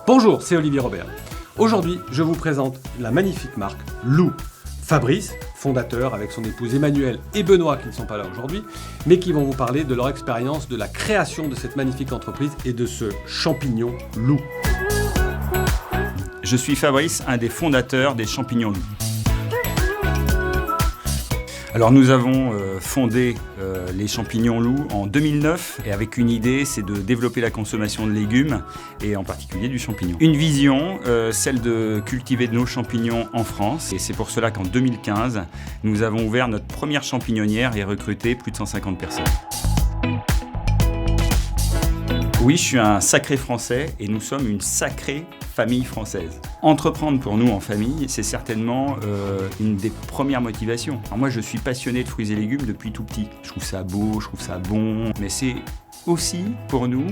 Bonjour, c'est Olivier Robert. Aujourd'hui, je vous présente la magnifique marque Lou. Fabrice, fondateur avec son épouse Emmanuelle et Benoît, qui ne sont pas là aujourd'hui, mais qui vont vous parler de leur expérience de la création de cette magnifique entreprise et de ce champignon Lou. Je suis Fabrice, un des fondateurs des champignons Lou. Alors nous avons fondé les champignons Lou en 2009 et avec une idée, c'est de développer la consommation de légumes et en particulier du champignon. Une vision, celle de cultiver de nos champignons en France, et c'est pour cela qu'en 2015, nous avons ouvert notre première champignonnière et recruté plus de 150 personnes. Oui, je suis un sacré Français et nous sommes une sacrée famille française. Entreprendre pour nous en famille, c'est certainement une des premières motivations. Alors moi, je suis passionné de fruits et légumes depuis tout petit. Je trouve ça beau, je trouve ça bon, mais c'est aussi pour nous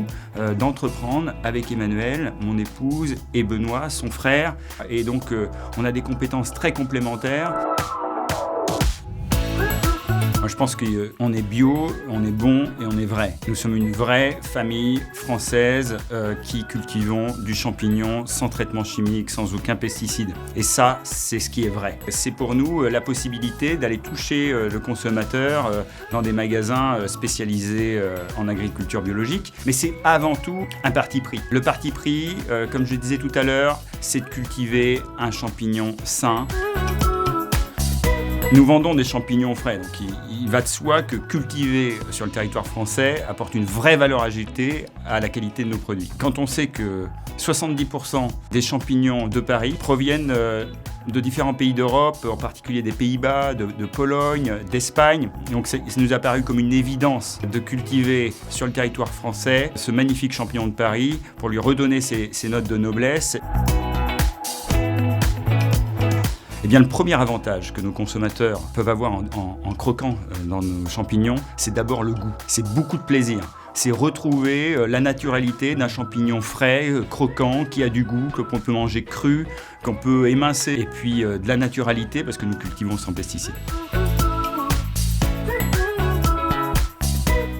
d'entreprendre avec Emmanuelle, mon épouse, et Benoît, son frère. Et donc, on a des compétences très complémentaires. Moi, je pense qu'on est bio, on est bon et on est vrai. Nous sommes une vraie famille française qui cultivons du champignon sans traitement chimique, sans aucun pesticide. Et ça, c'est ce qui est vrai. C'est pour nous la possibilité d'aller toucher le consommateur dans des magasins spécialisés en agriculture biologique. Mais c'est avant tout un parti pris. Le parti pris, comme je disais tout à l'heure, c'est de cultiver un champignon sain. Nous vendons des champignons frais, donc il va de soi que cultiver sur le territoire français apporte une vraie valeur ajoutée à la qualité de nos produits. Quand on sait que 70% des champignons de Paris proviennent de différents pays d'Europe, en particulier des Pays-Bas, de Pologne, d'Espagne, donc ça nous a paru comme une évidence de cultiver sur le territoire français ce magnifique champignon de Paris pour lui redonner ses notes de noblesse. Eh bien, le premier avantage que nos consommateurs peuvent avoir en croquant dans nos champignons, c'est d'abord le goût. C'est beaucoup de plaisir. C'est retrouver la naturalité d'un champignon frais, croquant, qui a du goût, qu'on peut manger cru, qu'on peut émincer. Et puis de la naturalité, parce que nous cultivons sans pesticides.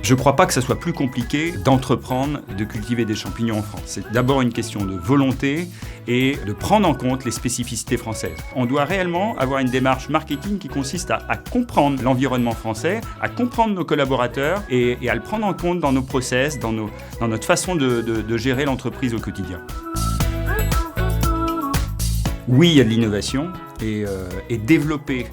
Je ne crois pas que ça soit plus compliqué d'entreprendre, de cultiver des champignons en France. C'est d'abord une question de volonté et de prendre en compte les spécificités françaises. On doit réellement avoir une démarche marketing qui consiste à comprendre l'environnement français, à comprendre nos collaborateurs et à le prendre en compte dans nos process, dans notre façon de gérer l'entreprise au quotidien. Oui, il y a de l'innovation et développer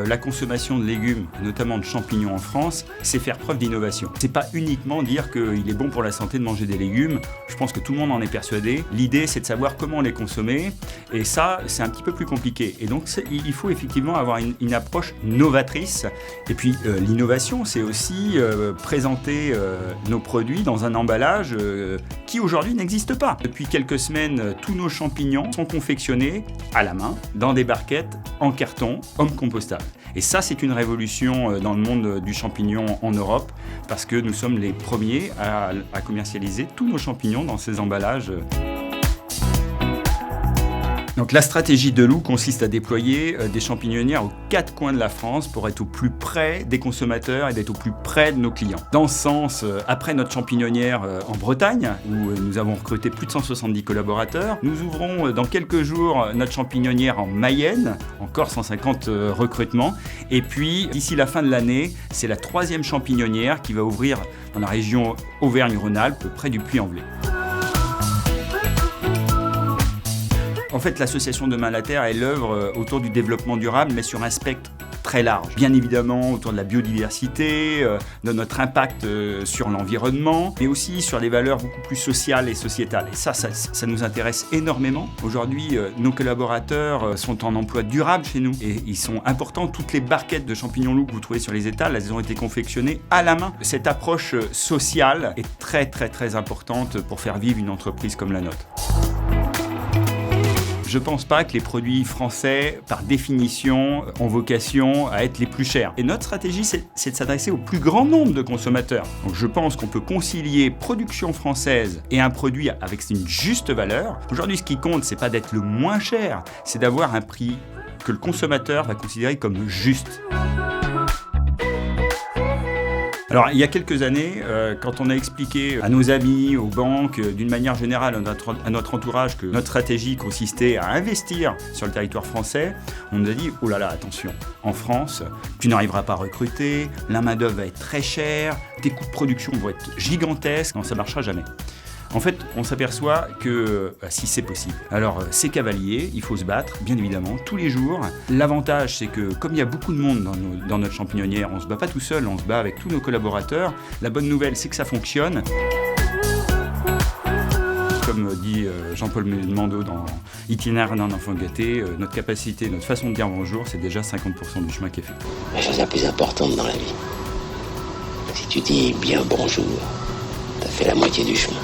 la consommation de légumes, notamment de champignons en France, c'est faire preuve d'innovation. C'est pas uniquement dire qu'il est bon pour la santé de manger des légumes. Je pense que tout le monde en est persuadé. L'idée, c'est de savoir comment les consommer. Et ça, c'est un petit peu plus compliqué. Et donc, il faut effectivement avoir une approche novatrice. Et puis, l'innovation, c'est aussi présenter nos produits dans un emballage qui aujourd'hui n'existe pas. Depuis quelques semaines, tous nos champignons sont confectionnés à la main, dans des barquettes, en carton, homme compostable. Et ça, c'est une révolution dans le monde du champignon en Europe, parce que nous sommes les premiers à commercialiser tous nos champignons dans ces emballages. Donc la stratégie de Lou consiste à déployer des champignonnières aux 4 coins de la France pour être au plus près des consommateurs et d'être au plus près de nos clients. Dans ce sens, après notre champignonnière en Bretagne, où nous avons recruté plus de 170 collaborateurs, nous ouvrons dans quelques jours notre champignonnière en Mayenne, encore 150 recrutements. Et puis, d'ici la fin de l'année, c'est la 3e champignonnière qui va ouvrir dans la région Auvergne-Rhône-Alpes, près du Puy-en-Velay. En fait, l'association Demain la Terre, elle œuvre autour du développement durable, mais sur un spectre très large. Bien évidemment, autour de la biodiversité, de notre impact sur l'environnement, mais aussi sur les valeurs beaucoup plus sociales et sociétales. Et ça nous intéresse énormément. Aujourd'hui, nos collaborateurs sont en emploi durable chez nous et ils sont importants. Toutes les barquettes de champignons Lou que vous trouvez sur les étals, elles ont été confectionnées à la main. Cette approche sociale est très, très, très importante pour faire vivre une entreprise comme la nôtre. Je ne pense pas que les produits français, par définition, ont vocation à être les plus chers. Et notre stratégie, c'est de s'adresser au plus grand nombre de consommateurs. Donc je pense qu'on peut concilier production française et un produit avec une juste valeur. Aujourd'hui, ce qui compte, c'est pas d'être le moins cher, c'est d'avoir un prix que le consommateur va considérer comme juste. Alors, il y a quelques années, quand on a expliqué à nos amis, aux banques, d'une manière générale à notre entourage que notre stratégie consistait à investir sur le territoire français, on nous a dit « Oh là là, attention, en France, tu n'arriveras pas à recruter, la main-d'œuvre va être très chère, tes coûts de production vont être gigantesques, non, ça ne marchera jamais. » En fait, on s'aperçoit que si c'est possible. Alors, c'est cavalier, il faut se battre, bien évidemment, tous les jours. L'avantage, c'est que comme il y a beaucoup de monde dans notre champignonnière, on ne se bat pas tout seul, on se bat avec tous nos collaborateurs. La bonne nouvelle, c'est que ça fonctionne. Comme dit Jean-Paul Belmondo dans Itinéraire d'un enfant gâté, notre capacité, notre façon de dire bonjour, c'est déjà 50% du chemin qui est fait. La chose la plus importante dans la vie, si tu dis bien bonjour, t'as fait la moitié du chemin.